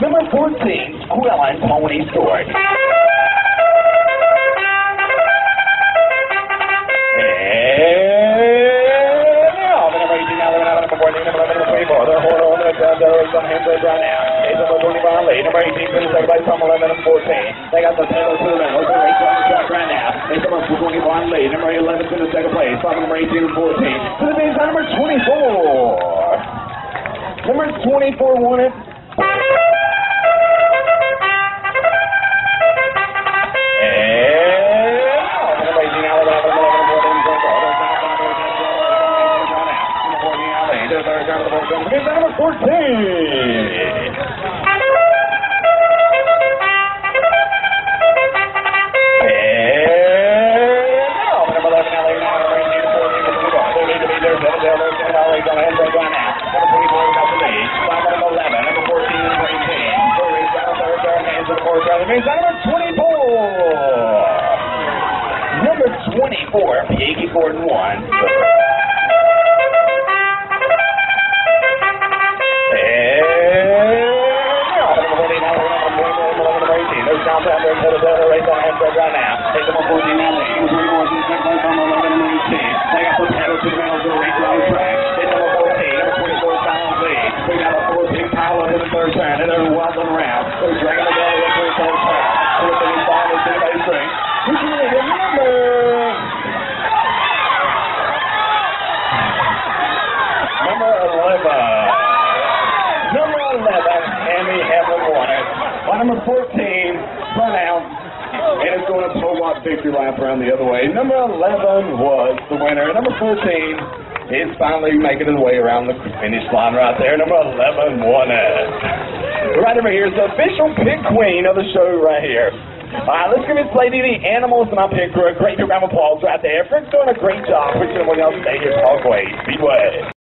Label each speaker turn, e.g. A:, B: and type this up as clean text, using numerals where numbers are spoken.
A: Number 14, Quillen Pony Story. Number 18, finished by Tom 11 and 14. They got the pedal to the middle. They're racing on the track right now. They come up for 21 lead. Number 11 in the second place. Following number 18 and 14. To the base on number 24. Number 24 won it. Number 14. Number 24, Yankee Gordon won. Number 14, run out, and it's going to throw a victory lap around the other way. Number 11 was the winner. Number 14 is finally making his way around the finish line right there. Number 11 won it. Right over here is the official pig queen of the show right here. All right, let's give this lady the animals and my pig crew a great round of applause right there. Frick's doing a great job. We're going to stay here talk ways. Be way.